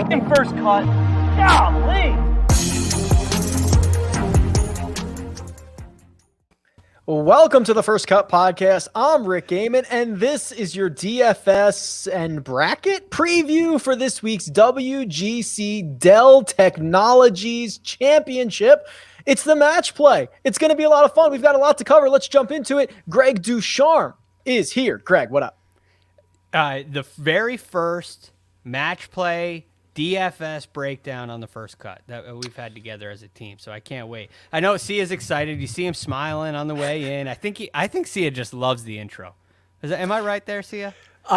freaking first cut. Golly. Welcome to the First Cut Podcast. I'm Rick Gehman, and this is your DFS and bracket preview for this week's WGC Dell Technologies Championship. It's the match play. It's going to be a lot of fun. We've got a lot to cover. Let's jump into it. Greg DuCharme is here. Greg, what up? The very first match play DFS breakdown on the First Cut that we've had together as a team, so I can't wait. I know Sia's excited. You see him smiling on the way in. I think Sia just loves the intro. Am I right there, Sia?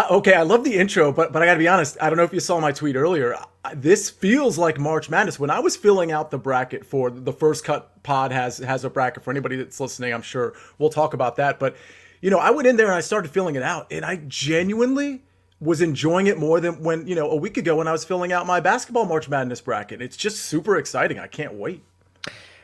Okay, I love the intro, but I got to be honest. I don't know if you saw my tweet earlier. This feels like March Madness. When I was filling out the bracket for the First Cut pod has a bracket for anybody that's listening. I'm sure we'll talk about that. But I went in there and I started filling it out, and I genuinely was enjoying it more than when, a week ago when I was filling out my basketball March Madness bracket. It's just super exciting. I can't wait.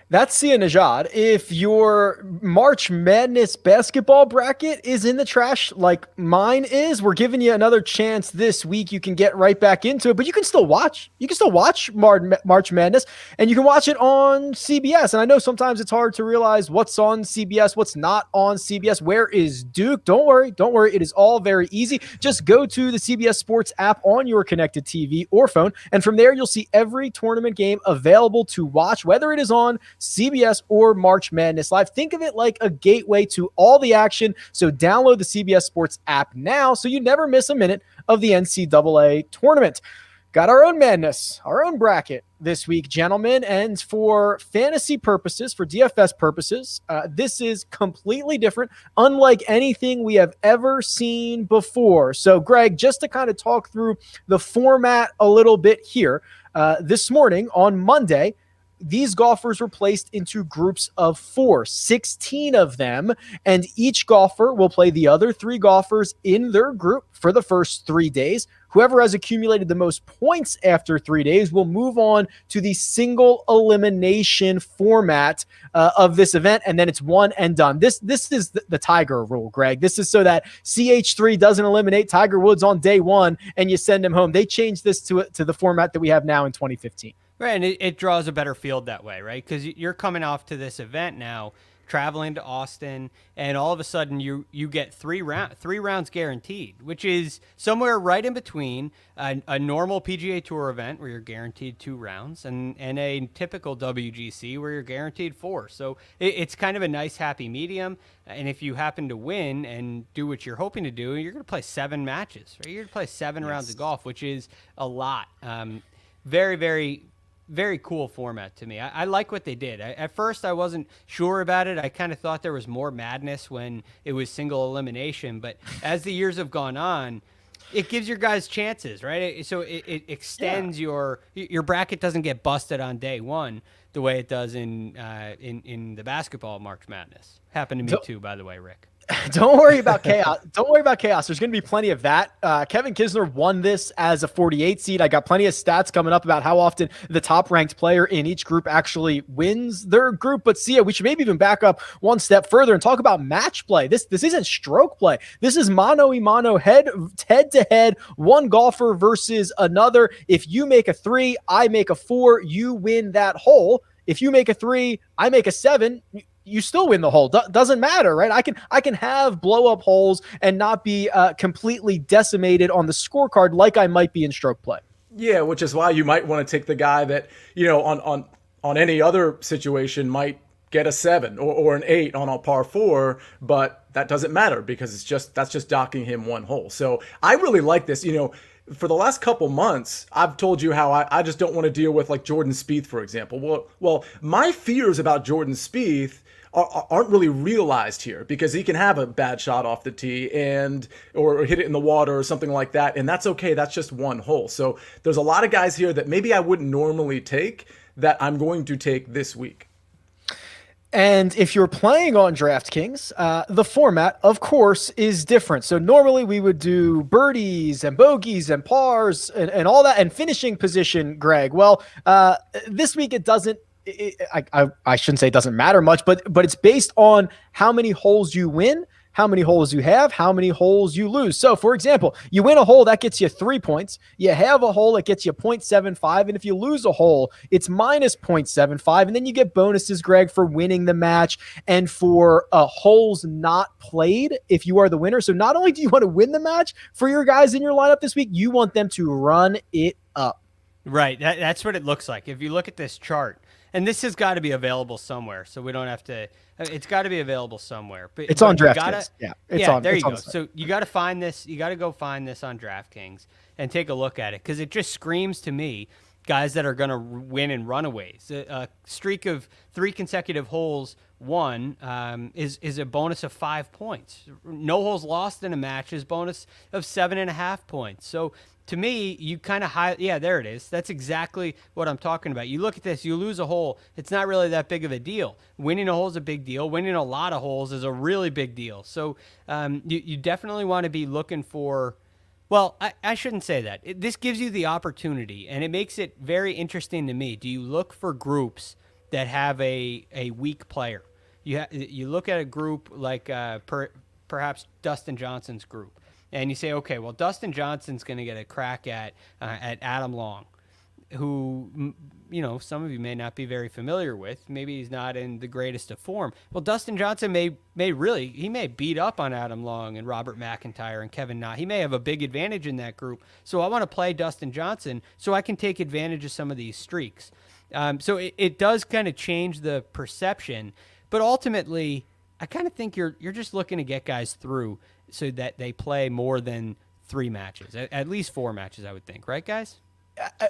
That's Sia Nejad. If your March Madness basketball bracket is in the trash like mine is, we're giving you another chance this week. You can get right back into it, but you can still watch. You can still watch March Madness, and you can watch it on CBS. And I know sometimes it's hard to realize what's on CBS, what's not on CBS. Where is Duke? Don't worry. It is all very easy. Just go to the CBS Sports app on your connected TV or phone, and from there you'll see every tournament game available to watch, whether it is on CBS or March Madness Live. Think of it like a gateway to all the action. So download the CBS Sports app now so you never miss a minute of the NCAA tournament. Got our own madness, our own bracket this week, gentlemen. And for fantasy purposes, for DFS purposes, this is completely different, unlike anything we have ever seen before. So, Greg, just to kind of talk through the format a little bit here, this morning on Monday, these golfers were placed into groups of 4, 16 of them, and each golfer will play the other 3 golfers in their group for the first 3 days. Whoever has accumulated the most points after 3 days will move on to the single elimination format of this event, and then it's one and done. This is the Tiger rule, Greg. This is so that CH3 doesn't eliminate Tiger Woods on day 1 and you send him home. They changed this to the format that we have now in 2015. Right, and it draws a better field that way, right? Because you're coming off to this event now, traveling to Austin, and all of a sudden you get 3 rounds guaranteed, which is somewhere right in between a normal PGA Tour event where you're guaranteed 2 rounds and a typical WGC where you're guaranteed 4. So it's kind of a nice happy medium. And if you happen to win and do what you're hoping to do, you're going to play 7 matches, right? You're going to play 7 rounds of golf, which is a lot. Very, very, very cool format to me. I like what they did. At first, I wasn't sure about it. I kind of thought there was more madness when it was single elimination. But as the years have gone on, it gives your guys chances, right? So it extends your bracket doesn't get busted on day 1 the way it does in the basketball March Madness. Happened to me too, by the way, Rick. Don't worry about chaos. There's going to be plenty of that. Kevin Kisner won this as a 48 seed. I got plenty of stats coming up about how often the top ranked player in each group actually wins their group. But Sia, we should maybe even back up one step further and talk about match play. This isn't stroke play. This is mano-a-mano, head to head, one golfer versus another. If you make a 3, I make a 4, you win that hole. If you make a 3, I make a 7, you still win the hole. Doesn't matter, right? I can have blow up holes and not be completely decimated on the scorecard like I might be in stroke play. Yeah, which is why you might want to take the guy that, on any other situation might get a 7 or an 8 on a par 4, but that doesn't matter because that's just docking him 1 hole. So I really like this. For the last couple months, I've told you how I just don't want to deal with like Jordan Spieth, for example. Well, my fears about Jordan Spieth aren't really realized here because he can have a bad shot off the tee or hit it in the water or something like that, and that's okay. That's just 1 hole. So there's a lot of guys here that maybe I wouldn't normally take that I'm going to take this week. And if you're playing on DraftKings, the format, of course, is different. So normally we would do birdies and bogeys and pars and all that and finishing position, Greg. Well, this week it doesn't. I shouldn't say it doesn't matter much, but it's based on how many holes you win, how many holes you have, how many holes you lose. So for example, you win a hole, that gets you 3 points. You have a hole, it gets you 0.75. And if you lose a hole, it's minus 0.75. And then you get bonuses, Greg, for winning the match and for holes not played if you are the winner. So not only do you want to win the match for your guys in your lineup this week, you want them to run it up. Right. That's what it looks like. If you look at this chart, and this has got to be available somewhere, so we don't have to. It's got to be available somewhere. But it's on DraftKings. There you go. So you got to find this. You got to go find this on DraftKings and take a look at it because it just screams to me guys that are going to win in runaways. A streak of 3 consecutive holes won is a bonus of 5 points. No holes lost in a match is bonus of 7.5 points. So to me, you kind of there it is. That's exactly what I'm talking about. You look at this, you lose a hole, it's not really that big of a deal. Winning a hole is a big deal. Winning a lot of holes is a really big deal. So you definitely want to be looking for, well, I shouldn't say that. This gives you the opportunity, and it makes it very interesting to me. Do you look for groups that have a weak player? You look at a group like perhaps Dustin Johnson's group, and you say, okay, well, Dustin Johnson's going to get a crack at Adam Long, who, some of you may not be very familiar with. Maybe he's not in the greatest of form. Well, Dustin Johnson may beat up on Adam Long and Robert McIntyre and Kevin Na. He may have a big advantage in that group. So I want to play Dustin Johnson so I can take advantage of some of these streaks. So it does kind of change the perception, but ultimately, I kind of think you're just looking to get guys through so that they play more than 3 matches, at least 4 matches, I would think. Right, guys?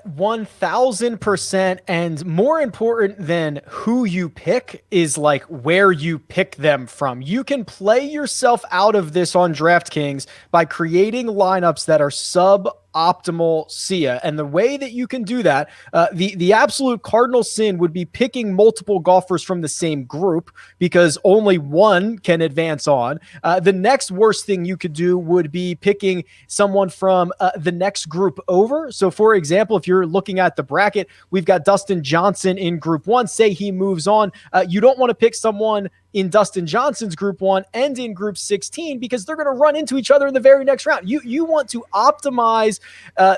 1000%. And more important than who you pick is like where you pick them from. You can play yourself out of this on DraftKings by creating lineups that are suboptimal Sia. And the way that you can do that, the absolute cardinal sin would be picking multiple golfers from the same group because only one can advance on. The next worst thing you could do would be picking someone from the next group over. So for example, if you're looking at the bracket, we've got Dustin Johnson in group 1. Say he moves on. You don't want to pick someone in Dustin Johnson's group 1 and in group 16 because they're going to run into each other in the very next round. You want to optimize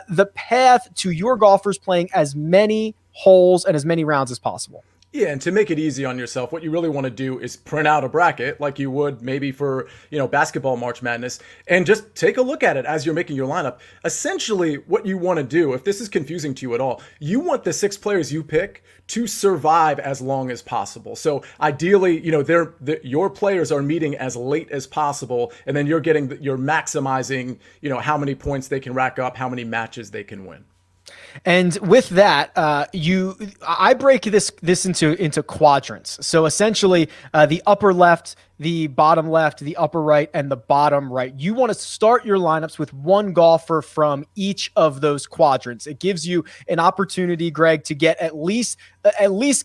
the path to your golfers playing as many holes and as many rounds as possible. Yeah, and to make it easy on yourself, what you really want to do is print out a bracket like you would maybe for, basketball March Madness, and just take a look at it as you're making your lineup. Essentially, what you want to do, if this is confusing to you at all, you want the 6 players you pick to survive as long as possible. So ideally, your players are meeting as late as possible, and then you're maximizing, how many points they can rack up, how many matches they can win. And with that, I break this into quadrants. So essentially, the upper left, the bottom left, the upper right, and the bottom right. You want to start your lineups with one golfer from each of those quadrants. It gives you an opportunity, Greg, to get at least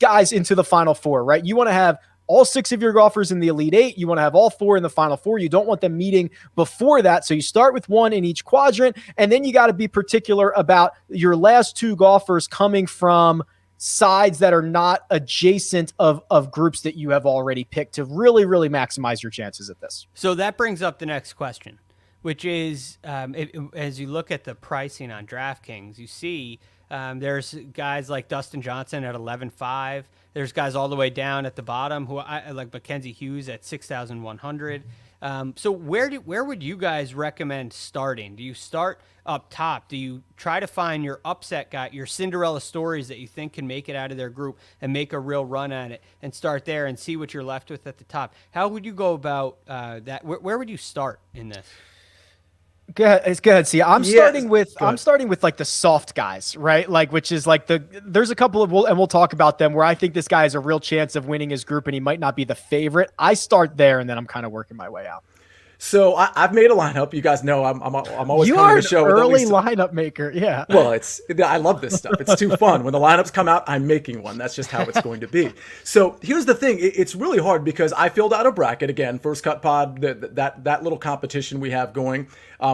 guys into the final 4, right? You want to have all 6 of your golfers in the Elite 8. You want to have all 4 in the Final 4. You don't want them meeting before that. So you start with 1 in each quadrant, and then you got to be particular about your last 2 golfers coming from sides that are not adjacent of groups that you have already picked to really, really maximize your chances at this. So that brings up the next question, which is as you look at the pricing on DraftKings, you see there's guys like Dustin Johnson at 11.5. There's guys all the way down at the bottom who I like Mackenzie Hughes at 6,100. So where would you guys recommend starting? Do you start up top? Do you try to find your upset guy, your Cinderella stories that you think can make it out of their group and make a real run at it and start there and see what you're left with at the top? How would you go about that? Where would you start in this? Go ahead. See, I'm starting with like the soft guys, right? Like, which is like there's a couple of, we'll talk about them where I think this guy has a real chance of winning his group and he might not be the favorite. I start there and then I'm kind of working my way out. So I've made a lineup. You guys know I'm always coming to the show. You are an early lineup maker, yeah. Well, I love this stuff. It's too fun. When the lineups come out, I'm making one. That's just how it's going to be. So here's the thing. It's really hard because I filled out a bracket again. First Cut Pod, that little competition we have going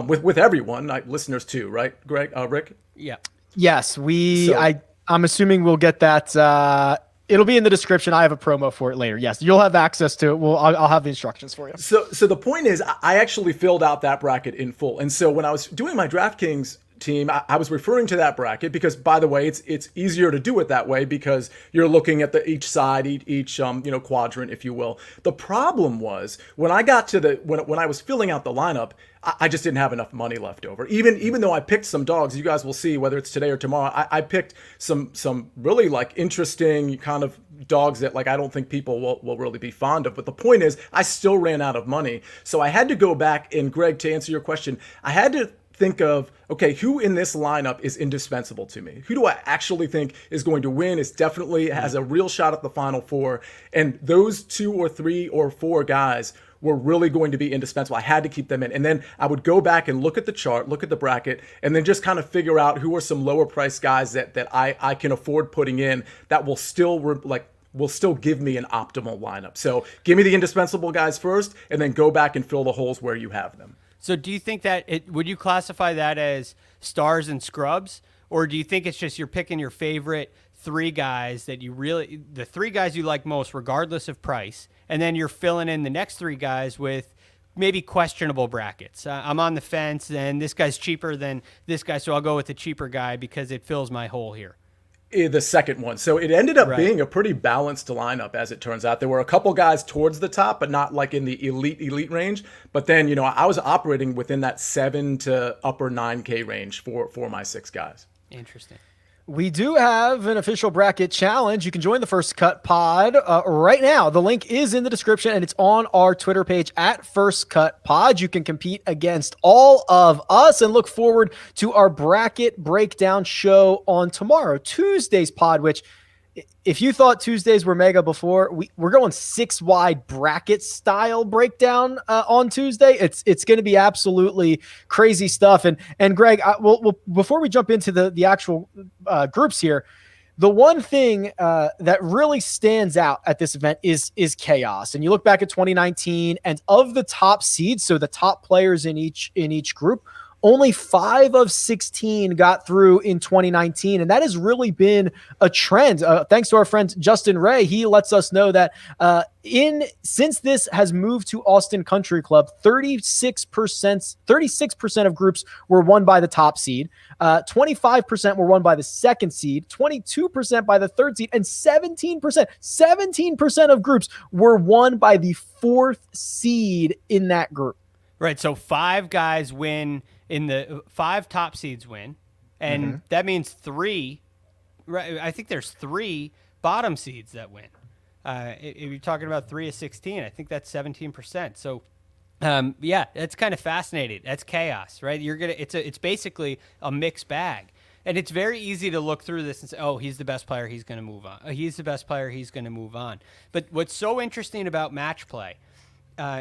with everyone, listeners too, right, Greg, Rick? Yeah. Yes, I'm assuming we'll get that It'll be in the description. I have a promo for it later. Yes, you'll have access to it. I'll have the instructions for you. So the point is, I actually filled out that bracket in full. And so when I was doing my DraftKings team, I was referring to that bracket because, by the way, it's easier to do it that way because you're looking at each side, each quadrant, if you will. The problem was when I got to when I was filling out the lineup, I just didn't have enough money left over. Even though I picked some dogs, you guys will see whether it's today or tomorrow. I picked some really like interesting kind of dogs that like I don't think people will really be fond of. But the point is, I still ran out of money, so I had to go back. And Greg, to answer your question, I had to think of, okay, who in this lineup is indispensable to me? Who do I actually think is going to win, is definitely has a real shot at the Final Four? And those 2 or 3 or 4 guys were really going to be indispensable. I had to keep them in. And then I would go back and look at the chart, look at the bracket, and then just kind of figure out who are some lower price guys that I can afford putting in that will still give me an optimal lineup. So give me the indispensable guys first, and then go back and fill the holes where you have them. So do you think that would you classify that as stars and scrubs, or do you think it's just you're picking your favorite 3 guys that the 3 guys you like most regardless of price, and then you're filling in the next 3 guys with maybe questionable brackets? I'm on the fence, and this guy's cheaper than this guy, so I'll go with the cheaper guy because it fills my hole here. The second one. So it ended up being a pretty balanced lineup, as it turns out. There were a couple guys towards the top, but not like in the elite range. But then, I was operating within that 7 to upper 9K range for my 6 guys. Interesting. We do have an official bracket challenge. You can join the First Cut Pod right now. The link is in the description, and it's on our Twitter page at First Cut Pod. You can compete against all of us and look forward to our bracket breakdown show on tomorrow, Tuesday's pod, which if you thought Tuesdays were mega before, we're going 6-wide bracket style breakdown on Tuesday. It's going to be absolutely crazy stuff. And Greg, before we jump into the actual groups here, the one thing that really stands out at this event is chaos. And you look back at 2019, and of the top seeds, so the top players in each group, only 5 of 16 got through in 2019, and that has really been a trend. Thanks to our friend Justin Ray, he lets us know that since this has moved to Austin Country Club, 36% of groups were won by the top seed, 25% were won by the second seed, 22% by the third seed, and 17% of groups were won by the 4th seed in that group. Right, so 5 guys win. In the 5 top seeds win, and that means 3. Right, I think there's 3 bottom seeds that win. If you're talking about 3 of 16, I think that's 17%. So, that's kind of fascinating. That's chaos, right? It's basically a mixed bag, and it's very easy to look through this and say, oh, he's the best player, he's going to move on. He's the best player, he's going to move on. But what's so interesting about match play,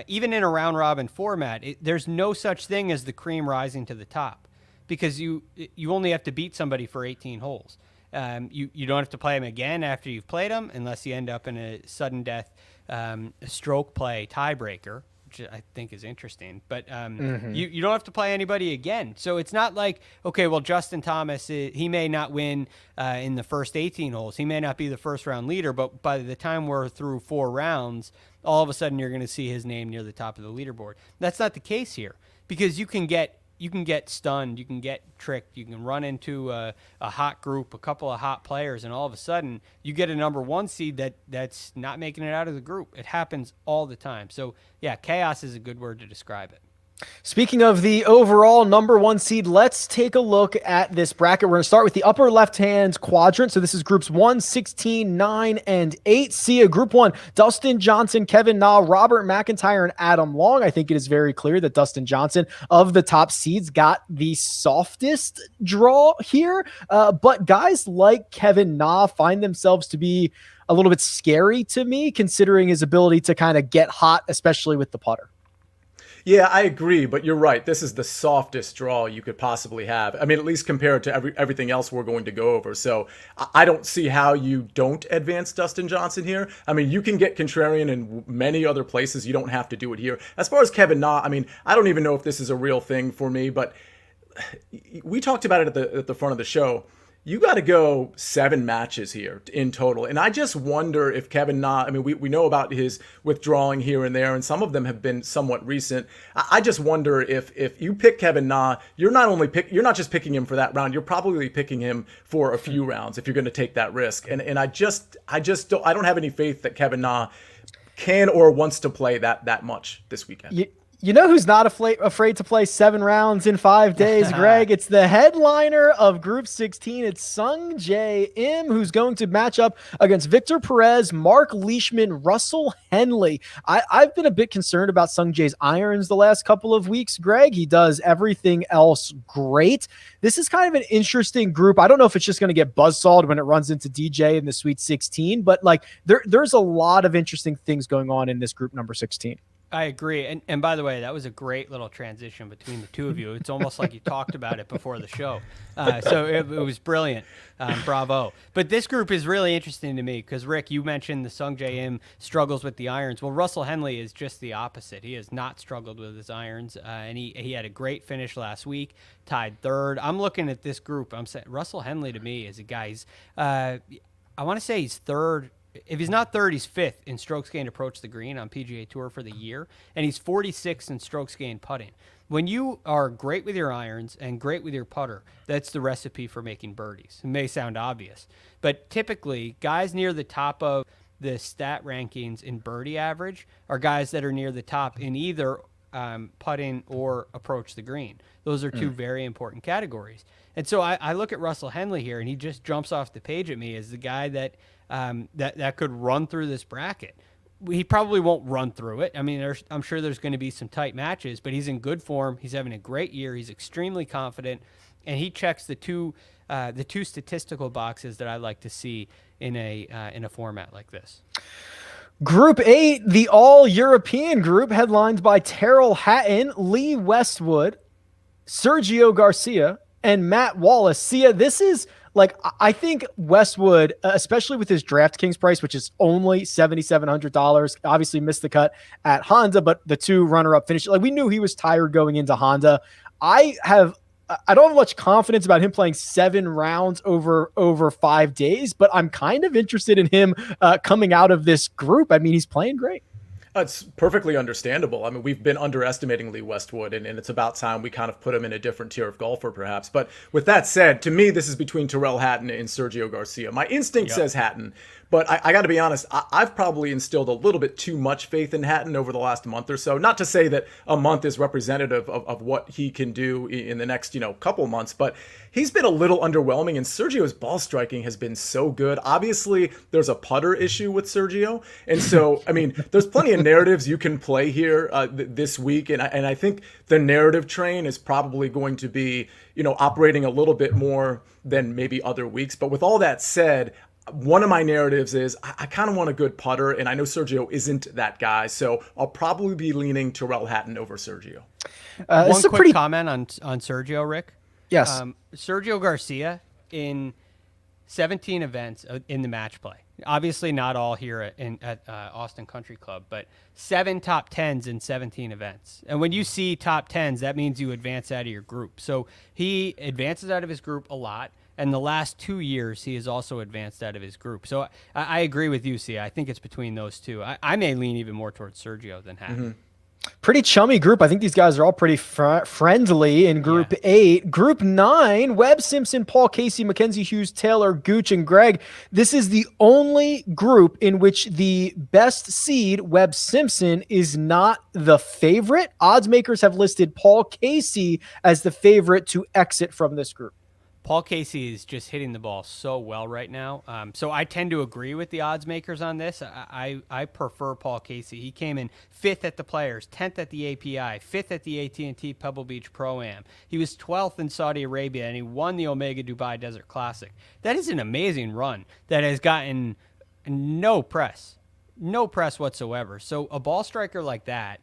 even in a round robin format, there's no such thing as the cream rising to the top, because you only have to beat somebody for 18 holes. You don't have to play them again after you've played them, unless you end up in a sudden death stroke play tiebreaker, which I think is interesting. But you don't have to play anybody again. So it's not like, okay, well, Justin Thomas, he may not win in the first 18 holes. He may not be the first round leader, but by the time we're through 4 rounds, all of a sudden you're going to see his name near the top of the leaderboard. That's not the case here, because you can get stunned, you can get tricked, you can run into a hot group, a couple of hot players, and all of a sudden you get a number 1 seed that's not making it out of the group. It happens all the time. So yeah, chaos is a good word to describe it. Speaking of the overall number 1 seed, let's take a look at this bracket. We're going to start with the upper left-hand quadrant. So this is groups 1, 16, 9, and 8. Sia, group 1, Dustin Johnson, Kevin Na, Robert McIntyre, and Adam Long. I think it is very clear that Dustin Johnson, of the top seeds, got the softest draw here. But guys like Kevin Na find themselves to be a little bit scary to me, considering his ability to kind of get hot, especially with the putter. Yeah, I agree, but you're right. This is the softest draw you could possibly have. I mean, at least compared to everything else we're going to go over. So I don't see how you don't advance Dustin Johnson here. I mean, you can get contrarian in many other places. You don't have to do it here. As far as Kevin Na, I mean, I don't even know if this is a real thing for me, but we talked about it at the front of the show. you got to go 7 matches here in total. And I just wonder if Kevin Na, I mean, we know about his withdrawing here and there, and some of them have been somewhat recent. I just wonder if you pick Kevin Na, you're not just picking him for that round, you're probably picking him for a few rounds if you're going to take that risk. And I don't have any faith that Kevin Na can or wants to play that much this weekend. You know who's not afraid to play 7 rounds in 5 days, Greg? It's the headliner of Group 16. It's Sung Jae Im, who's going to match up against Victor Perez, Mark Leishman, Russell Henley. I've been a bit concerned about Sung Jae's irons the last couple of weeks, Greg. He does everything else great. This is kind of an interesting group. I don't know if it's just going to get buzzsawed when it runs into DJ in the Sweet 16, but like there's a lot of interesting things going on in this group number 16. I agree. And by the way, that was a great little transition between the two of you. It's almost like you talked about it before the show. So it was brilliant. Bravo. But this group is really interesting to me because, Rick, you mentioned the Sung Jae Im struggles with the irons. Well, Russell Henley is just the opposite. He has not struggled with his irons, and he had a great finish last week, tied 3rd. I'm looking at this group. I'm saying Russell Henley to me is a guy. I want to say he's 3rd. If he's not 3rd, he's 5th in strokes gained approach the green on PGA Tour for the year, and he's 46th in strokes gained putting. When you are great with your irons and great with your putter, that's the recipe for making birdies. It may sound obvious, but typically guys near the top of the stat rankings in birdie average are guys that are near the top in either putting or approach the green. Those are 2 very important categories. And so I look at Russell Henley here, and he just jumps off the page at me as the guy that that could run through this bracket. He probably won't run through it. I mean, I'm sure there's going to be some tight matches, but he's in good form. He's having a great year. He's extremely confident, and he checks the two statistical boxes that I like to see in a format like this. Group 8, the all-European group, headlined by Terrell Hatton, Lee Westwood, Sergio Garcia, and Matt Wallace. Sia, this is like, I think Westwood, especially with his DraftKings price, which is only $7,700, obviously missed the cut at Honda, but the 2 runner-up finishes. Like, we knew he was tired going into Honda. I don't have much confidence about him playing 7 rounds over 5 days, but I'm kind of interested in him coming out of this group. I mean, he's playing great. It's perfectly understandable. I mean, we've been underestimating Lee Westwood, and it's about time we kind of put him in a different tier of golfer, perhaps. But with that said, to me, this is between Terrell Hatton and Sergio Garcia. My instinct says Hatton, but I got to be honest, I've probably instilled a little bit too much faith in Hatton over the last month or so. Not to say that a month is representative of what he can do in the next, couple months, but he's been a little underwhelming, and Sergio's ball striking has been so good. Obviously, there's a putter issue with Sergio, and so, I mean, there's plenty of narratives you can play here this week, and I think the narrative train is probably going to be, operating a little bit more than maybe other weeks. But with all that said, one of my narratives is I kind of want a good putter, and I know Sergio isn't that guy, so I'll probably be leaning Terrell Hatton over Sergio. One quick comment on Sergio, Rick. Yes. Sergio Garcia in 17 events in the match play. Obviously not all here at Austin Country Club, but 7 top 10s in 17 events. And when you see top 10s, that means you advance out of your group. So he advances out of his group a lot. And the last 2 years, he has also advanced out of his group. So I agree with you, Sia. I think it's between those 2. I may lean even more towards Sergio than Hatton. Mm-hmm. Pretty chummy group. I think these guys are all pretty friendly in Group 8. Group 9, Webb Simpson, Paul Casey, Mackenzie Hughes, Taylor Gooch, and Greg. This is the only group in which the best seed, Webb Simpson, is not the favorite. Odds makers have listed Paul Casey as the favorite to exit from this group. Paul Casey is just hitting the ball so well right now. So I tend to agree with the odds makers on this. I prefer Paul Casey. He came in 5th at the Players, 10th at the API, 5th at the AT&T Pebble Beach Pro-Am. He was 12th in Saudi Arabia, and he won the Omega Dubai Desert Classic. That is an amazing run that has gotten no press whatsoever. So a ball striker like that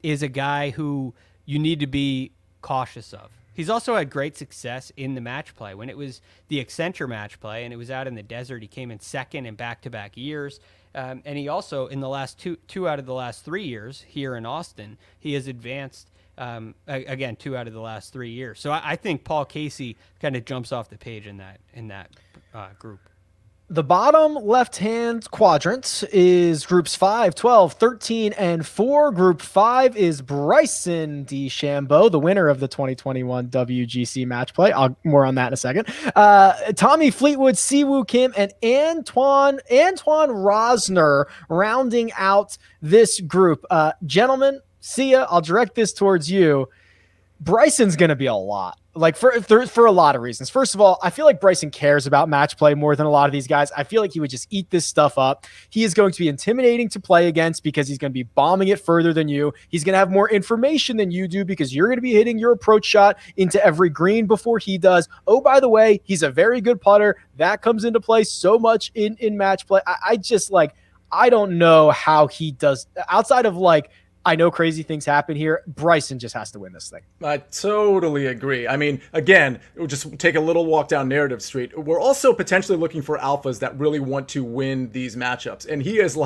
is a guy who you need to be cautious of. He's also had great success in the match play. When it was the Accenture match play and it was out in the desert, he came in 2nd in back-to-back years. And he also, in the last two out of the last 3 years here in Austin, he has advanced, again, 2 out of the last 3 years. So I think Paul Casey kind of jumps off the page in that group. The bottom left-hand quadrant is groups 5, 12, 13, and 4. Group 5 is Bryson DeChambeau, the winner of the 2021 WGC Match Play. More on that in a second. Tommy Fleetwood, Siwoo Kim, and Antoine Rosner rounding out this group. Gentlemen, Sia, I'll direct this towards you. Bryson's going to be a lot. Like for a lot of reasons. First of all, I feel like Bryson cares about match play more than a lot of these guys. I feel like he would just eat this stuff up. He is going to be intimidating to play against because he's going to be bombing it further than you. He's going to have more information than you do because you're going to be hitting your approach shot into every green before he does. Oh, by the way, he's a very good putter. That comes into play so much in match play. I don't know how he does outside of like, I know crazy things happen here. Bryson just has to win this thing. I totally agree. I mean, again, we'll just take a little walk down narrative street. We're also potentially looking for alphas that really want to win these matchups. And he is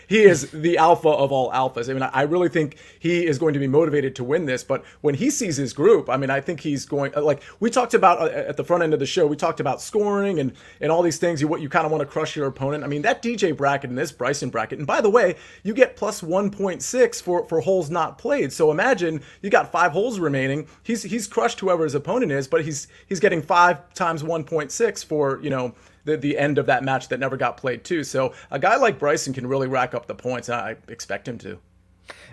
he is the alpha of all alphas. I mean, I really think he is going to be motivated to win this. But when he sees his group, I mean, I think he's going, like we talked about at the front end of the show, we talked about scoring and all these things, you kind of want to crush your opponent. I mean, that DJ bracket and this Bryson bracket, and by the way, you get plus 1.6 for holes not played. So imagine you got 5 holes remaining. He's crushed whoever his opponent is, but he's getting 5 times 1.6 for, the end of that match that never got played too. So a guy like Bryson can really rack up the points. I expect him to.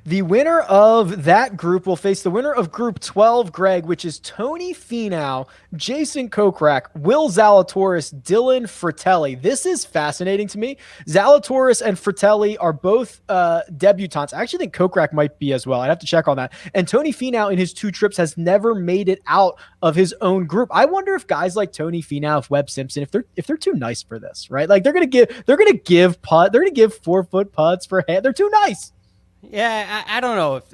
The winner of that group will face the winner of Group 12, Greg, which is Tony Finau, Jason Kokrak, Will Zalatoris, Dylan Fratelli. This is fascinating to me. Zalatoris and Fratelli are both debutants. I actually think Kokrak might be as well. I'd have to check on that. And Tony Finau in his 2 trips has never made it out of his own group. I wonder if guys like Tony Finau, if Webb Simpson, if they're too nice for this, right? Like they're gonna give 4-foot putts for hand. They're too nice. Yeah, I don't know if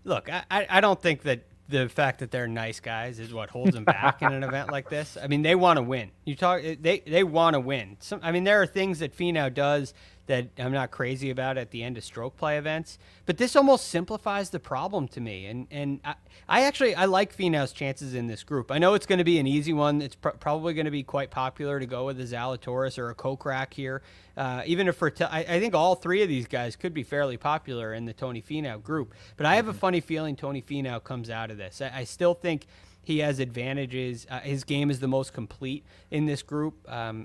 look, I don't think that the fact that they're nice guys is what holds them back in an event like this. I mean, they want to win. They want to win. There are things that Finau does that I'm not crazy about at the end of stroke play events, but this almost simplifies the problem to me. And I like Finau's chances in this group. I know it's going to be an easy one. It's probably going to be quite popular to go with a Zalatoris or a Kokrak here. Even if I think all 3 of these guys could be fairly popular in the Tony Finau group, but I have a funny feeling Tony Finau comes out of this. I still think he has advantages. His game is the most complete in this group,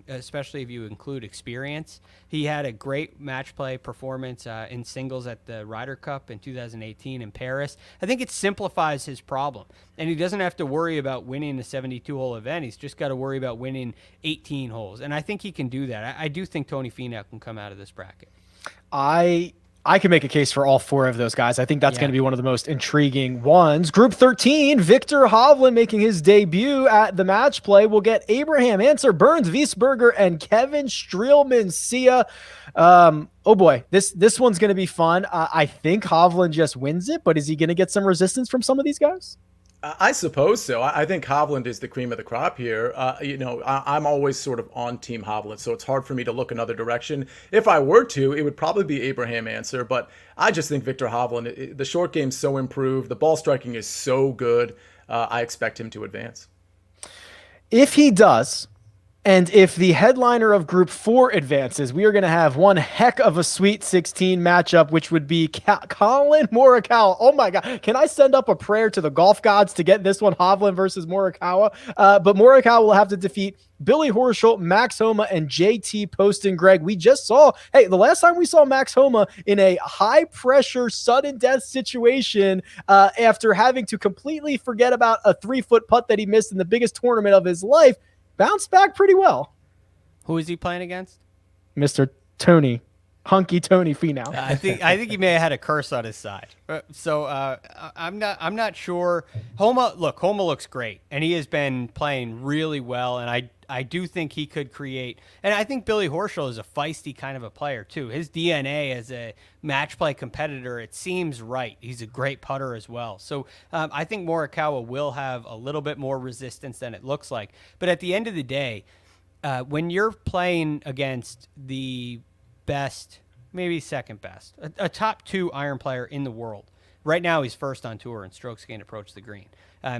especially if you include experience. He had a great match play performance in singles at the Ryder Cup in 2018 in Paris. I think it simplifies his problem, and he doesn't have to worry about winning a 72-hole event. He's just got to worry about winning 18 holes, and I think he can do that. I do think Tony Finau can come out of this bracket. I can make a case for all 4 of those guys. I think that's going to be one of the most intriguing ones. Group 13, Victor Hovland making his debut at the match play. We'll get Abraham Ancer, Burns, Wiesberger, and Kevin Streelman. Sia. Oh boy, this one's going to be fun. I think Hovland just wins it, but is he going to get some resistance from some of these guys? I suppose so. I think Hovland is the cream of the crop here. I'm always sort of on Team Hovland, so it's hard for me to look another direction. If I were to, it would probably be Abraham Ancer, but I just think Victor Hovland, the short game's so improved. The ball striking is so good. I expect him to advance. If he does, and if the headliner of Group 4 advances, we are going to have one heck of a Sweet 16 matchup, which would be Colin Morikawa. Oh my God. Can I send up a prayer to the golf gods to get this one, Hovland versus Morikawa? But Morikawa will have to defeat Billy Horschel, Max Homa, and JT Poston. Greg, we just saw, the last time we saw Max Homa in a high-pressure, sudden death situation after having to completely forget about a 3-foot putt that he missed in the biggest tournament of his life, bounced back pretty well. Who is he playing against? Mr. Tony, Hunky Tony Finau. I think he may have had a curse on his side. So I'm not sure. Homa looks great, and he has been playing really well. And I do think he could create. And I think Billy Horschel is a feisty kind of a player too. His DNA as a match play competitor, it seems right. He's a great putter as well. So I think Morikawa will have a little bit more resistance than it looks like. But at the end of the day, when you're playing against the best, maybe second best, a top 2 iron player in the world. Right now, he's first on tour in strokes gained approach the green.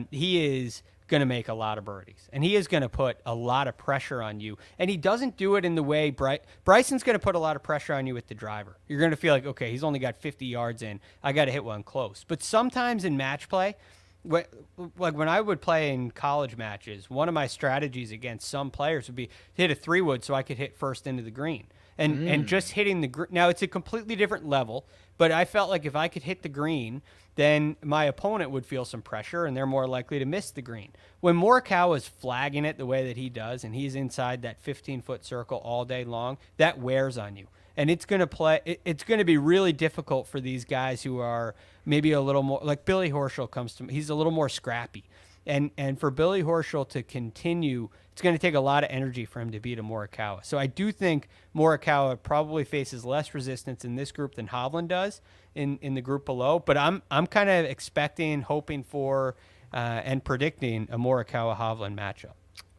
He is going to make a lot of birdies, and he is going to put a lot of pressure on you. And he doesn't do it in the way Bryson's going to put a lot of pressure on you with the driver. You're going to feel like, okay, he's only got 50 yards in. I got to hit one close. But sometimes in match play, like when I would play in college matches, one of my strategies against some players would be to hit a 3-wood so I could hit first into the green. And just hitting the green. Now, it's a completely different level, but I felt like if I could hit the green, then my opponent would feel some pressure, and they're more likely to miss the green. When Morikawa is flagging it the way that he does, and he's inside that 15-foot circle all day long, that wears on you. And it's going to be really difficult for these guys who are maybe a little more, like Billy Horschel comes to me. He's a little more scrappy. And for Billy Horschel to continue, it's going to take a lot of energy for him to beat a Morikawa. So I do think Morikawa probably faces less resistance in this group than Hovland does in the group below. But I'm kind of expecting, hoping for, and predicting a Morikawa-Hovland matchup.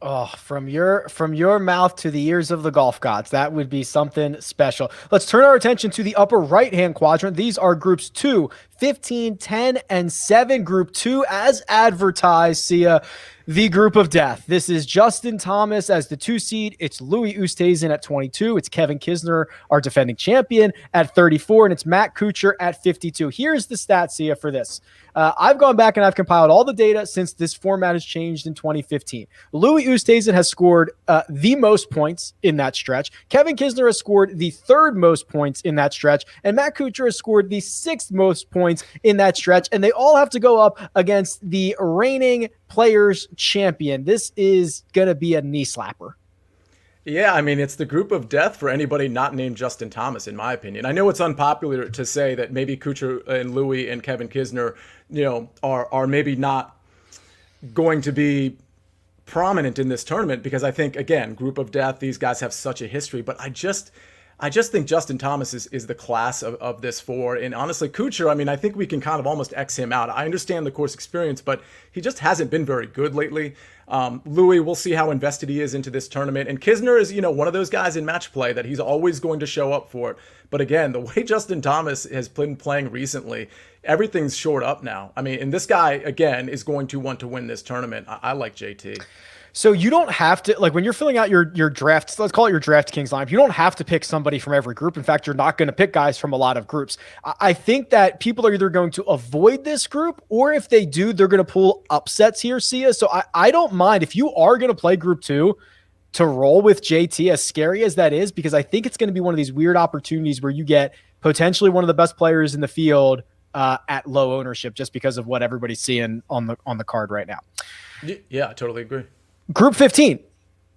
Oh, from your mouth to the ears of the golf gods, that would be something special. Let's turn our attention to the upper right-hand quadrant. These are groups 2, 15, 10, and 7. Group 2, as advertised, Sia, the group of death. This is Justin Thomas as the 2 seed. It's Louis Oosthuizen at 22. It's Kevin Kisner, our defending champion, at 34, and it's Matt Kuchar at 52. Here's the stats, Sia, for this. I've gone back and I've compiled all the data since this format has changed in 2015. Louis Oosthuizen has scored the most points in that stretch. Kevin Kisner has scored the 3rd most points in that stretch, and Matt Kuchar has scored the 6th most points in that stretch, and they all have to go up against the reigning Players champion. This is going to be a knee slapper. Yeah, I mean, it's the group of death for anybody not named Justin Thomas, in my opinion. I know it's unpopular to say that maybe Kuchar and Louis and Kevin Kisner, are maybe not going to be prominent in this tournament because I think, again, group of death, these guys have such a history. But I just think Justin Thomas is the class of this 4. And honestly, Kuchar, I mean, I think we can kind of almost X him out. I understand the course experience, but he just hasn't been very good lately. Louis, we'll see how invested he is into this tournament. And Kisner is, one of those guys in match play that he's always going to show up for it. But again, the way Justin Thomas has been playing recently, everything's shored up now. I mean, and this guy, again, is going to want to win this tournament. I like JT. So you don't have to, like when you're filling out your drafts, let's call it your DraftKings lineup, you don't have to pick somebody from every group. In fact, you're not going to pick guys from a lot of groups. I think that people are either going to avoid this group, or if they do, they're going to pull upsets here, Sia. So I don't mind if you are going to play group 2 to roll with JT, as scary as that is, because I think it's going to be one of these weird opportunities where you get potentially one of the best players in the field at low ownership just because of what everybody's seeing on the card right now. Yeah, I totally agree. Group 15,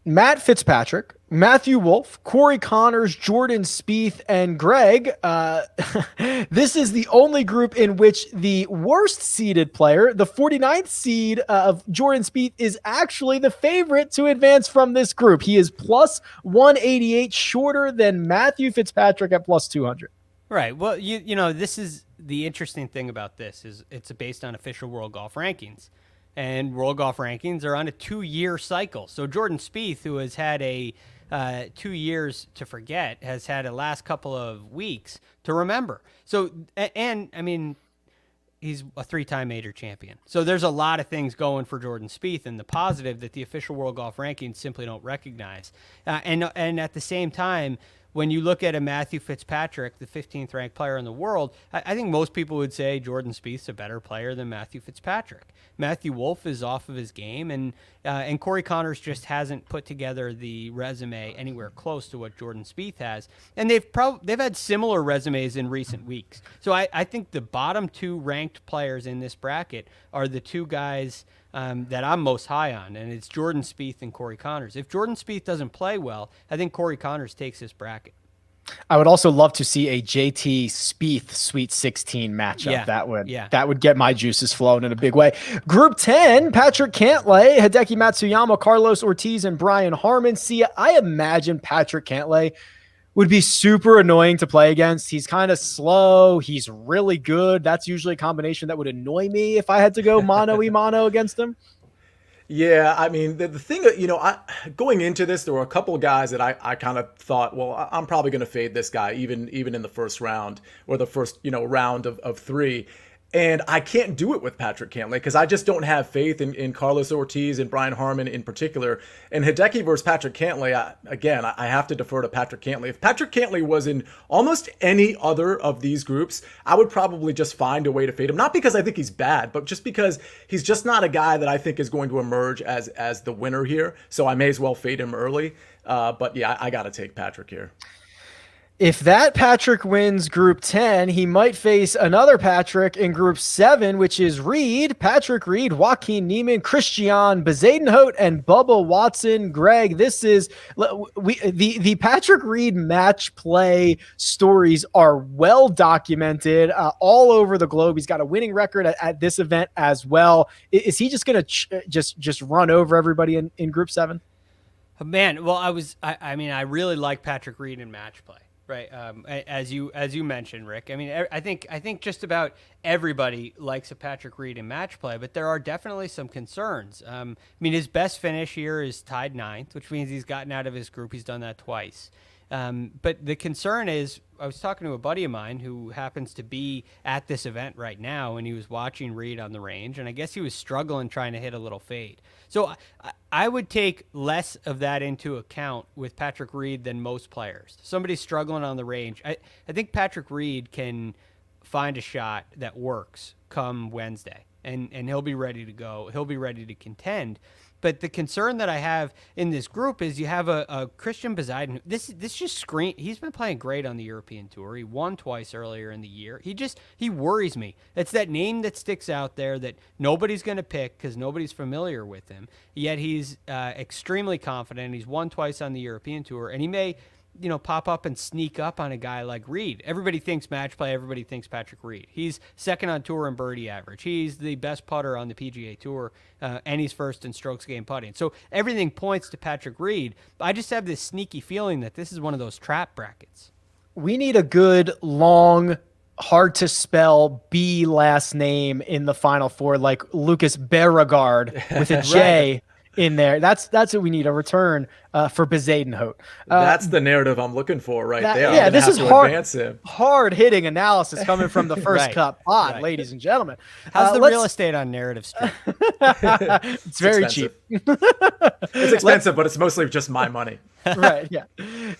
Matt Fitzpatrick, Matthew Wolff, Corey Connors, Jordan Spieth, and Greg. This is the only group in which the worst seeded player, the 49th seed of Jordan Spieth, is actually the favorite to advance from this group. He is plus 188, shorter than Matthew Fitzpatrick at plus 200. Right. Well, this is the interesting thing about this is it's based on official World Golf Rankings. And World Golf Rankings are on a 2-year cycle. So Jordan Spieth, who has had a 2 years to forget, has had a last couple of weeks to remember. So, and I mean, he's a 3-time major champion. So there's a lot of things going for Jordan Spieth and the positive that the official World Golf Rankings simply don't recognize. And at the same time, when you look at a Matthew Fitzpatrick, the 15th ranked player in the world, I think most people would say Jordan Spieth's a better player than Matthew Fitzpatrick. Matthew Wolff is off of his game, and Corey Connors just hasn't put together the resume anywhere close to what Jordan Spieth has. And they've had similar resumes in recent weeks. So I think the bottom 2 ranked players in this bracket are the 2 guys that I'm most high on, and it's Jordan Spieth and Corey Connors. If Jordan Spieth doesn't play well, I think Corey Connors takes this bracket. I would also love to see a JT Spieth Sweet 16 matchup. Yeah, that would get my juices flowing in a big way. Group 10, Patrick Cantlay, Hideki Matsuyama, Carlos Ortiz, and Brian Harman. See, I imagine Patrick Cantlay would be super annoying to play against. He's kind of slow. He's really good. That's usually a combination that would annoy me if I had to go mano-y-mano against him. Yeah, I mean, the thing, going into this, there were a couple of guys that I kind of thought, well, I'm probably going to fade this guy even in the first round or the first, round of three. And I can't do it with Patrick Cantlay because I just don't have faith in Carlos Ortiz and Brian Harman in particular. And Hideki versus Patrick Cantlay, I have to defer to Patrick Cantlay. If Patrick Cantlay was in almost any other of these groups, I would probably just find a way to fade him. Not because I think he's bad, but just because he's just not a guy that I think is going to emerge as the winner here. So I may as well fade him early. But yeah, I got to take Patrick here. If that Patrick wins Group 10, he might face another Patrick in Group 7, which is Reed, Patrick Reed, Joaquin Niemann, Christian Bezadenhout, and Bubba Watson. Greg, this is the Patrick Reed match play stories are well documented all over the globe. He's got a winning record at this event as well. Is he just going to just run over everybody in Group 7? Man, well, I really like Patrick Reed in match play. Right, as you mentioned, Rick. I mean, I think just about everybody likes a Patrick Reed in match play, but there are definitely some concerns. I mean, his best finish here is tied 9th, which means he's gotten out of his group. He's done that twice. But the concern is, I was talking to a buddy of mine who happens to be at this event right now, and he was watching Reed on the range, and I guess he was struggling trying to hit a little fade. So I would take less of that into account with Patrick Reed than most players. Somebody struggling on the range, I think Patrick Reed can find a shot that works come Wednesday, and he'll be ready to go. He'll be ready to contend. But the concern that I have in this group is you have a Christian Bezadenhout. This just screen. He's been playing great on the European Tour. He won twice earlier in the year. He worries me. It's that name that sticks out there that nobody's going to pick because nobody's familiar with him. Yet he's extremely confident. He's won twice on the European Tour, and he may pop up and sneak up on a guy like Reed. Everybody thinks match play. Everybody thinks Patrick Reed. He's second on tour in birdie average. He's the best putter on the PGA Tour, and he's first in strokes gained putting. So everything points to Patrick Reed. I just have this sneaky feeling that this is one of those trap brackets. We need a good, long, hard to spell B last name in the Final Four, like Lucas Beauregard with a J. Right. In there, that's what we need, a return for Bezadenhout. That's the narrative I'm looking for right there. Yeah, this is hard hitting analysis coming from the First Cup pod, ladies and gentlemen. How's the real estate on Narrative Street? It's very cheap. It's expensive, but it's mostly just my money. Right, yeah.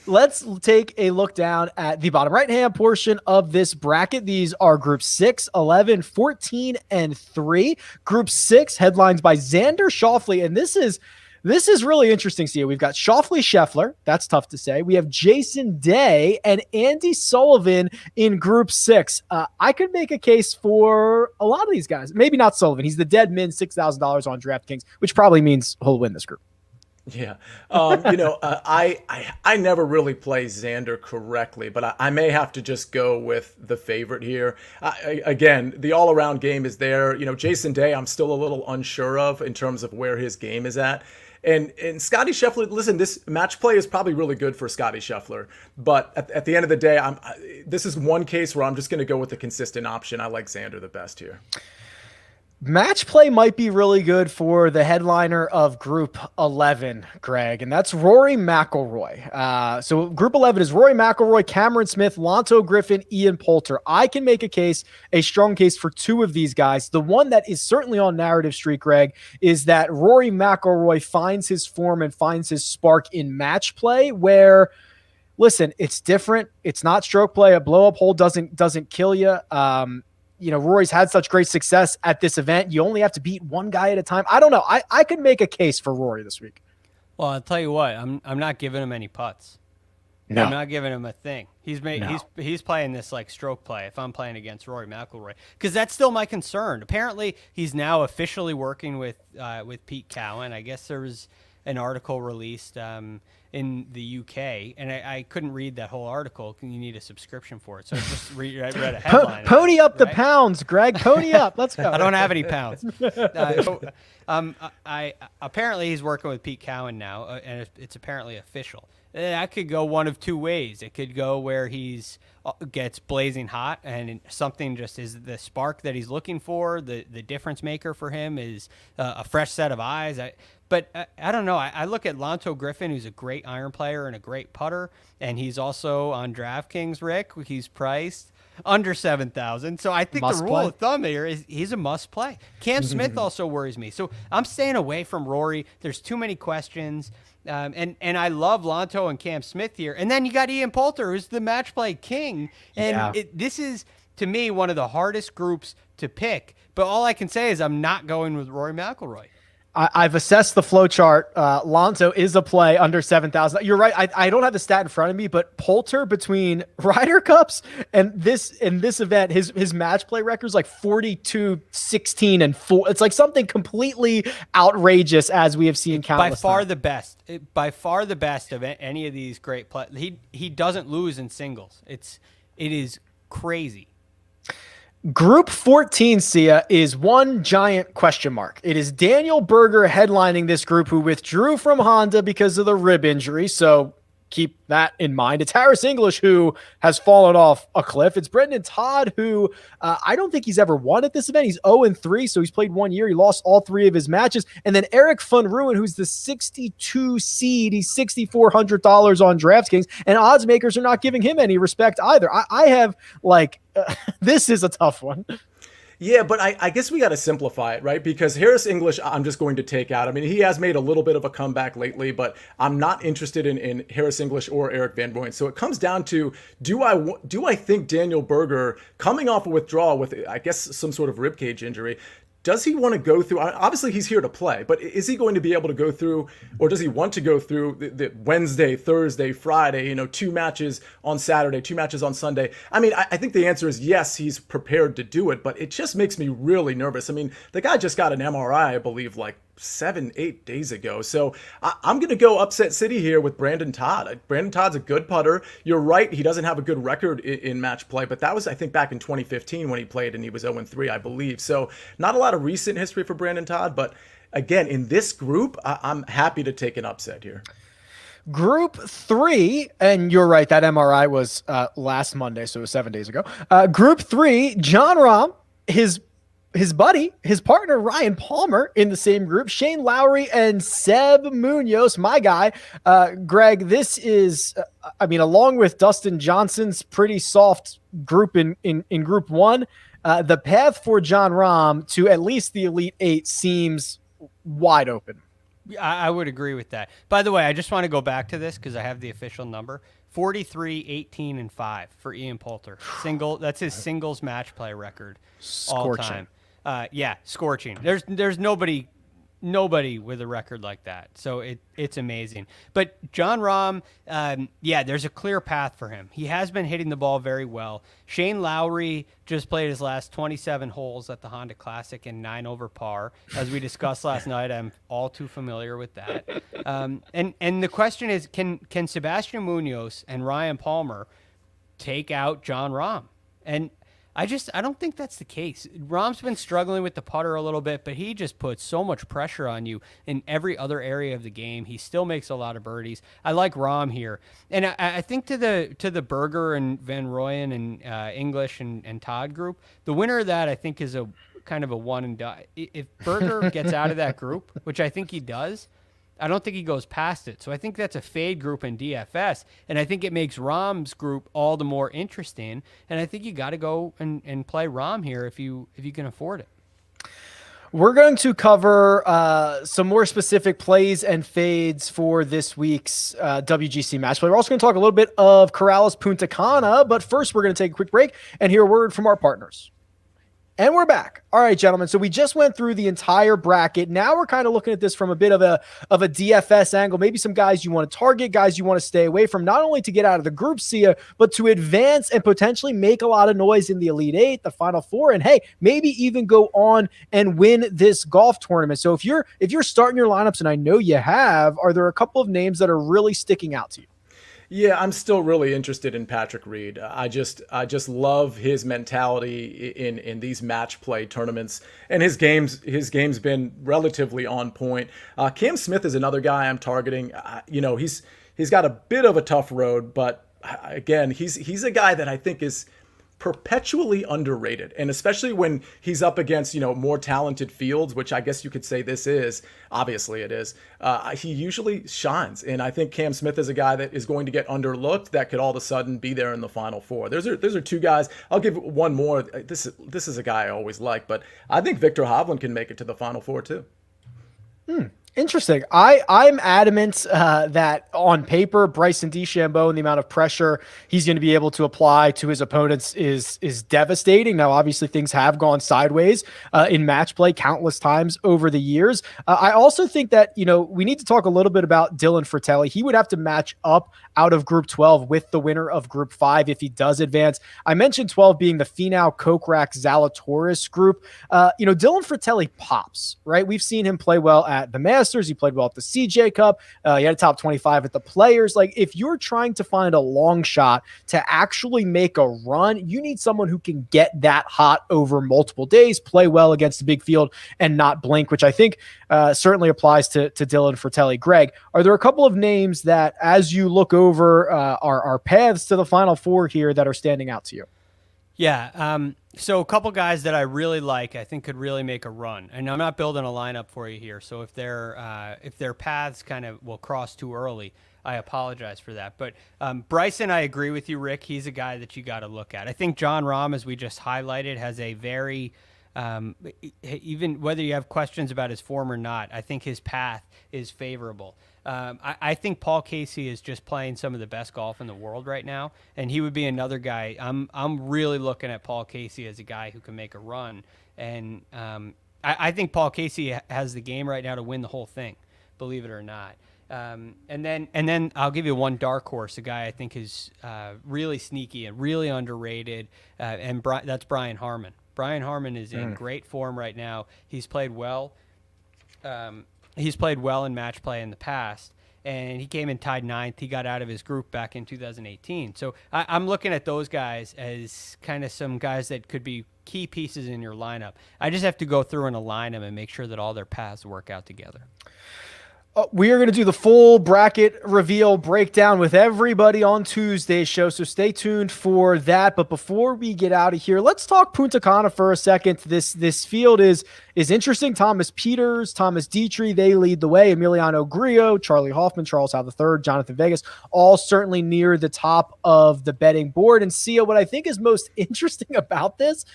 Let's take a look down at the bottom right-hand portion of this bracket. These are Group 6, 11, 14, and 3. Group 6, headlines by Xander Schauffele, and this is really interesting, Sia. We've got Schauffele Scheffler. That's tough to say. We have Jason Day and Andy Sullivan in Group 6. I could make a case for a lot of these guys. Maybe not Sullivan. He's the dead min, $6,000 on DraftKings, which probably means he'll win this group. Yeah. I never really play Xander correctly, but I may have to just go with the favorite here. Again, the all-around game is there. Jason Day, I'm still a little unsure of in terms of where his game is at. And Scotty Scheffler, listen, this match play is probably really good for Scotty Scheffler. But at the end of the day, this is one case where I'm just going to go with the consistent option. I like Xander the best here. Match play might be really good for the headliner of Group 11, Greg, and that's Rory McIlroy. So Group 11 is Rory McIlroy, Cameron Smith, Lonto Griffin, Ian Poulter. I can make a strong case for two of these guys. The one that is certainly on Narrative Street, Greg, is that Rory McIlroy finds his form and finds his spark in match play where, listen, it's different. It's not stroke play. A blow-up hole doesn't kill you. Rory's had such great success at this event. You only have to beat one guy at a time. I don't know. I could make a case for Rory this week. Well, I'll tell you what. I'm not giving him any putts. No. I'm not giving him a thing. He's playing this like stroke play if I'm playing against Rory McIlroy, because that's still my concern. Apparently, he's now officially working with Pete Cowan. I guess there was an article released in the UK, and I couldn't read that whole article. You need a subscription for it, so I just read a headline. Pony up the pounds, Greg. Pony up. Let's go. I don't have any pounds. Apparently he's working with Pete Cowan now, and it's apparently official. that could go one of two ways. It could go where he's gets blazing hot and something just is the spark that he's looking for. The difference maker for him is a fresh set of eyes. But I don't know. I look at Lanto Griffin, who's a great iron player and a great putter, and he's also on DraftKings, Rick. He's priced under 7,000. So I think the rule of thumb here is he's a must play. Cam Smith also worries me. So I'm staying away from Rory. There's too many questions. And I love Lanto and Cam Smith here. And then you got Ian Poulter, who's the match play king. And this is, to me, one of the hardest groups to pick. But all I can say is I'm not going with Rory McIlroy. I've assessed the flow chart. Lanto is a play under 7,000. You're right. I don't have the stat in front of me, but Poulter between Ryder Cups and this event, his match play record is like 42, 16, and 4. It's like something completely outrageous as we have seen countless times. By far the best of any of these great players. He doesn't lose in singles. It is crazy. Group 14, Sia, is one giant question mark. It is Daniel Berger headlining this group, who withdrew from Honda because of the rib injury. So keep that in mind. It's Harris English, who has fallen off a cliff. It's Brendan Todd, who I don't think he's ever won at this event. He's 0-3, so he's played 1 year. He lost all 3 of his matches. And then Eric Van Rooyen, who's the 62 seed. He's $6,400 on DraftKings, and odds makers are not giving him any respect either. I have, this is a tough one. Yeah, but I guess we got to simplify it, right? Because Harris English, I'm just going to take out. I mean, he has made a little bit of a comeback lately, but I'm not interested in Harris English or Eric Van Rooyen. So it comes down to, do I think Daniel Berger, coming off a withdrawal with, I guess, some sort of ribcage injury, does he want to go through? Obviously, he's here to play, but is he going to be able to go through, or does he want to go through the Wednesday, Thursday, Friday, 2 matches on Saturday, 2 matches on Sunday? I mean, I think the answer is yes, he's prepared to do it, but it just makes me really nervous. I mean, the guy just got an MRI, I believe, like 7-8 days ago. So I'm going to go upset city here with Brandon Todd. Brandon Todd's a good putter. You're right, he doesn't have a good record in match play, but that was, I think, back in 2015 when he played and he was 0-3, I believe. So not a lot of recent history for Brandon Todd, but again, in this group, I'm happy to take an upset here. Group 3, and you're right, that MRI was last Monday, so it was 7 days ago. Group 3, Jon Rahm, his buddy, his partner, Ryan Palmer, in the same group, Shane Lowry and Seb Munoz, my guy. Greg, this is, along with Dustin Johnson's pretty soft group in Group 1, the path for Jon Rahm to at least the Elite 8 seems wide open. I would agree with that. By the way, I just want to go back to this because I have the official number. 43, 18, and 5 for Ian Poulter. That's his singles match play record all time. Scorching. There's nobody with a record like that. So it's amazing. But Jon Rahm, there's a clear path for him. He has been hitting the ball very well. Shane Lowry just played his last 27 holes at the Honda Classic and 9 over par. As we discussed last night, I'm all too familiar with that. And the question is, can Sebastian Munoz and Ryan Palmer take out Jon Rahm? And I don't think that's the case. Rahm's been struggling with the putter a little bit, but he just puts so much pressure on you in every other area of the game. He still makes a lot of birdies. I like Rahm here. And I think to the Berger and Van Rooyen and English and Todd group, the winner of that I think is a kind of a one and done. If Berger gets out of that group, which I think he does, I don't think he goes past it. So I think that's a fade group in DFS, and I think it makes Rahm's group all the more interesting. And I think you got to go and play Rahm here if you can afford it. We're going to cover some more specific plays and fades for this week's WGC match play. We're also going to talk a little bit of Corrales Punta Cana, but first we're going to take a quick break and hear a word from our partners. And we're back. All right, gentlemen. So we just went through the entire bracket. Now we're kind of looking at this from a bit of a DFS angle. Maybe some guys you want to target, guys you want to stay away from, not only to get out of the group, Sia, but to advance and potentially make a lot of noise in the Elite 8, the Final 4, and hey, maybe even go on and win this golf tournament. So if you're starting your lineups, and I know you have, are there a couple of names that are really sticking out to you? Yeah, I'm still really interested in Patrick Reed. I just love his mentality in these match play tournaments, and his game's been relatively on point. Cam Smith is another guy I'm targeting. he's got a bit of a tough road, but again, he's a guy that I think is perpetually underrated, and especially when he's up against more talented fields, which I guess you could say this is. Obviously it is. He usually shines, and I think Cam Smith is a guy that is going to get underlooked that could all of a sudden be there in the Final Four. Those are two guys. I'll give one more. This is a guy I always like, but I think Victor Hovland can make it to the Final Four too. Interesting. I'm adamant that on paper, Bryson DeChambeau and the amount of pressure he's going to be able to apply to his opponents is devastating. Now, obviously, things have gone sideways in match play countless times over the years. I also think that we need to talk a little bit about Dylan Fratelli. He would have to match up out of Group 12 with the winner of Group 5 if he does advance. I mentioned 12 being the Finau, Kokrak, Zalatoris group. Dylan Fratelli pops, right? We've seen him play well at the Masters. He played well at the CJ Cup. He had a top 25 at the Players. Like, if you're trying to find a long shot to actually make a run, you need someone who can get that hot over multiple days, play well against the big field, and not blink, which I think certainly applies to Dylan Fratelli. Greg, are there a couple of names that, as you look over our paths to the Final Four here, that are standing out to you? Yeah. So a couple guys that I really like, I think could really make a run. And I'm not building a lineup for you here. So if their paths kind of will cross too early, I apologize for that. But Bryson, I agree with you, Rick. He's a guy that you got to look at. I think John Rahm, as we just highlighted, has a very even whether you have questions about his form or not, I think his path is favorable. I think Paul Casey is just playing some of the best golf in the world right now, and he would be another guy. I'm really looking at Paul Casey as a guy who can make a run, and I think Paul Casey has the game right now to win the whole thing, believe it or not. And then I'll give you one dark horse, a guy I think is really sneaky and really underrated, and that's Brian Harman. Brian Harman is in great form right now. He's played well. He's played well in match play in the past, and he came in tied ninth. He got out of his group back in 2018. So I'm looking at those guys as kind of some guys that could be key pieces in your lineup. I just have to go through and align them and make sure that all their paths work out together. We are going to do the full bracket reveal breakdown with everybody on Tuesday's show, so stay tuned for that. But before we get out of here, let's talk Punta Cana for a second. This field is interesting. Thomas Pieters, Thomas Dietrich, they lead the way. Emiliano Grillo, Charlie Hoffman, Charles Howe III, Jonathan Vegas, all certainly near the top of the betting board. And Sia, what I think is most interesting about this,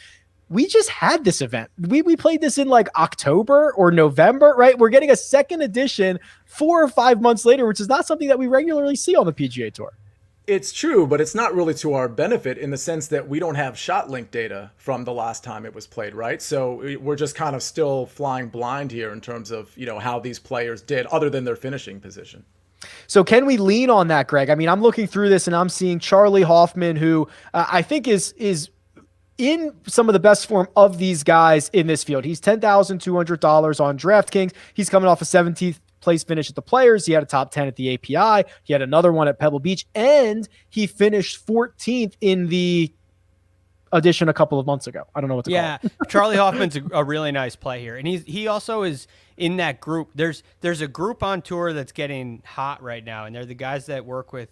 we just had this event. We played this in like October or November, right? We're getting a second edition 4 or 5 months later, which is not something that we regularly see on the PGA Tour. It's true, but it's not really to our benefit in the sense that we don't have shot link data from the last time it was played, right? So we're just kind of still flying blind here in terms of, how these players did other than their finishing position. So can we lean on that, Greg? I mean, I'm looking through this and I'm seeing Charlie Hoffman, who I think is in some of the best form of these guys in this field. He's $10,200 on DraftKings. He's coming off a 17th place finish at the Players. He had a top 10 at the API. He had another one at Pebble Beach, and he finished 14th in the edition a couple of months ago. I don't know what to call it. Charlie Hoffman's a really nice play here. And he also is in that group. There's a group on tour that's getting hot right now, and they're the guys that work with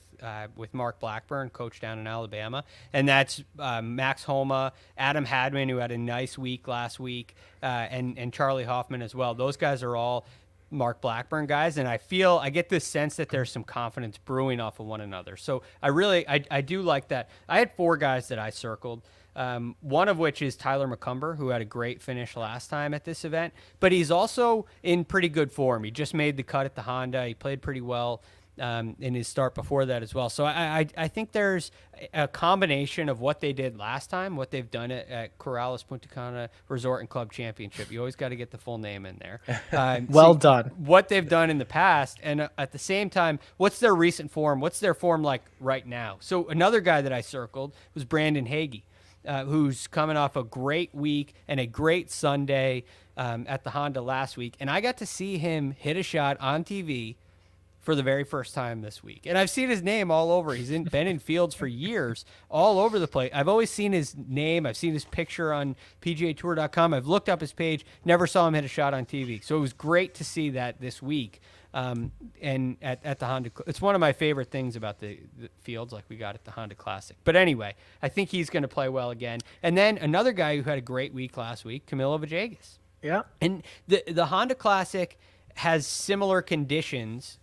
Mark Blackburn, coach down in Alabama. And that's Max Homa, Adam Hadman, who had a nice week last week, and Charlie Hoffman as well. Those guys are all Mark Blackburn guys, and I get this sense that there's some confidence brewing off of one another. So I do like that. I had 4 guys that I circled. One of which is Tyler McCumber, who had a great finish last time at this event, but he's also in pretty good form. He just made the cut at the Honda. He played pretty well in his start before that as well. So I think there's a combination of what they did last time, what they've done at Corrales Punta Cana Resort and Club Championship. You always got to get the full name in there. Well done. What they've done in the past, and at the same time, what's their recent form? What's their form like right now? So another guy that I circled was Brandon Hagee. Who's coming off a great week and a great Sunday at the Honda last week. And I got to see him hit a shot on TV for the very first time this week. And I've seen his name all over. Been in fields for years, all over the place. I've always seen his name. I've seen his picture on PGAtour.com. I've looked up his page, never saw him hit a shot on TV. So it was great to see that this week. And at the Honda, it's one of my favorite things about the fields like we got at the Honda Classic. But anyway, I think he's going to play well again. And then another guy who had a great week last week, Camilo Villegas. Yeah. And the Honda Classic has similar conditions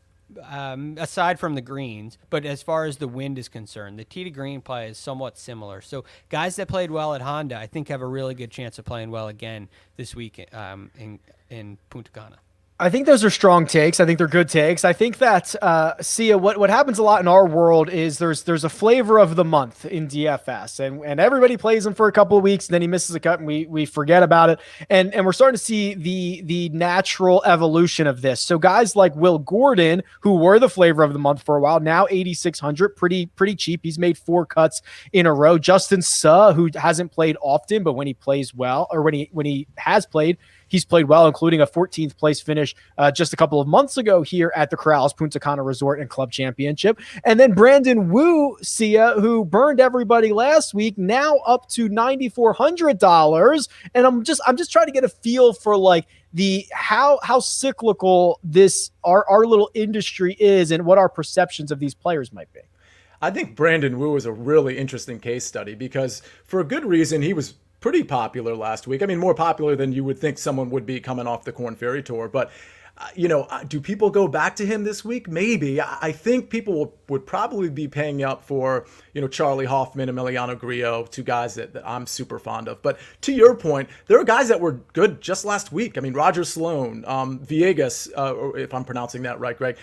aside from the greens, but as far as the wind is concerned, the tee to green play is somewhat similar. So guys that played well at Honda, I think have a really good chance of playing well again this week in Punta Cana. I think those are strong takes. I think they're good takes. I think that, Sia, what happens a lot in our world is there's a flavor of the month in DFS, and everybody plays him for a couple of weeks, and then he misses a cut, and we forget about it. And we're starting to see the natural evolution of this. So guys like Will Gordon, who were the flavor of the month for a while, now 8,600, pretty cheap. He's made 4 cuts in a row. Justin Suh, who hasn't played often, but when he plays well, or when he has played, he's played well, including a 14th place finish just a couple of months ago here at the Corrales Punta Cana Resort and Club Championship. And then Brandon Wu, Sia, who burned everybody last week, now up to $9,400. And I'm just trying to get a feel for like how cyclical this our little industry is and what our perceptions of these players might be. I think Brandon Wu is a really interesting case study because for a good reason, he was pretty popular last week. I mean, more popular than you would think someone would be coming off the Korn Ferry Tour. But, do people go back to him this week? Maybe. I think people would probably be paying up for, Charlie Hoffman, Emiliano Grillo, 2 guys that I'm super fond of. But to your point, there are guys that were good just last week. I mean, Roger Sloan, Villegas, if I'm pronouncing that right, Greg.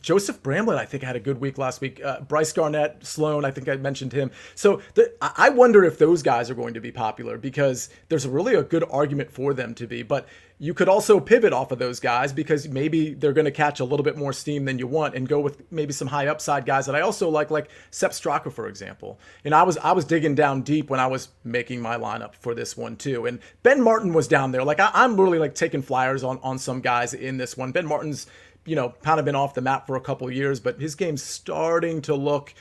Joseph Bramlett, I think, had a good week last week. Bryce Garnett, Sloan, I think I mentioned him. So I wonder if those guys are going to be popular because there's really a good argument for them to be. But you could also pivot off of those guys because maybe they're going to catch a little bit more steam than you want and go with maybe some high upside guys that I also like Sepp Straka, for example. And I was digging down deep when I was making my lineup for this one too. And Ben Martin was down there. Like I'm really like taking flyers on some guys in this one. Ben Martin's, kind of been off the map for a couple of years, but his game's starting to look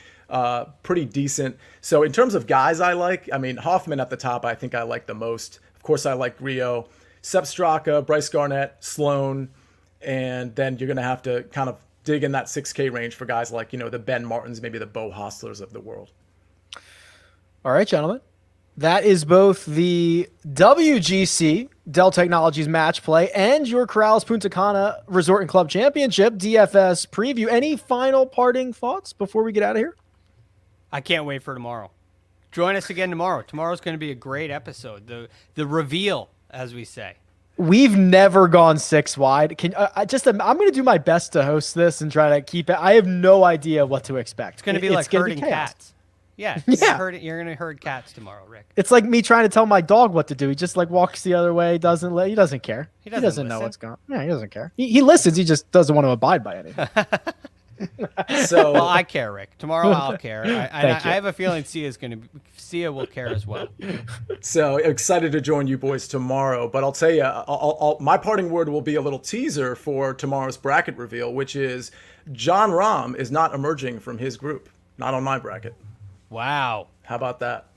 pretty decent. So in terms of guys I like, I mean, Hoffman at the top, I think I like the most. Of course, I like Grillo, Sepp Straka, Bryce Garnett, Sloan, and then you're going to have to kind of dig in that 6K range for guys like, the Ben Martins, maybe the Bo Hostlers of the world. All right, gentlemen. That is both the WGC Dell Technologies match play and your Corrales Punta Cana Resort and Club Championship DFS preview. Any final parting thoughts before we get out of here? I can't wait for tomorrow. Join us again tomorrow. Tomorrow's going to be a great episode. The reveal, as we say. We've never gone 6 wide. I'm going to do my best to host this and try to keep it. I have no idea what to expect. It's going to be like herding cats. Yeah. You're going to herd cats tomorrow, Rick. It's like me trying to tell my dog what to do. He just walks the other way. He doesn't care. He doesn't know what's going on. Yeah, he doesn't care. He listens. He just doesn't want to abide by anything. Well, I care, Rick. Tomorrow I'll care. I have a feeling Sia will care as well. So excited to join you boys tomorrow. But I'll tell you, my parting word will be a little teaser for tomorrow's bracket reveal, which is John Rahm is not emerging from his group. Not on my bracket. Wow. How about that?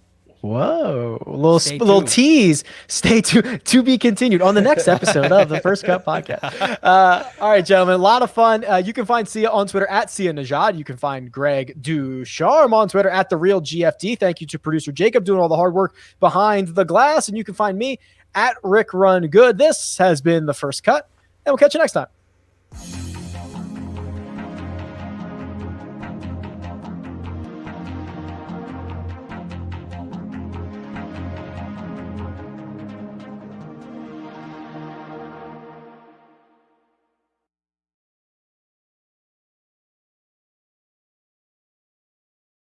Whoa, a little tease. Stay tuned to be continued on the next episode of the First Cut Podcast. All right, gentlemen, a lot of fun. You can find Sia on Twitter at Sia Nejad. You can find Greg DuCharme on Twitter at TheRealGFD. Thank you to producer Jacob doing all the hard work behind the glass. And you can find me at Rick Run Good. This has been the First Cut, and we'll catch you next time.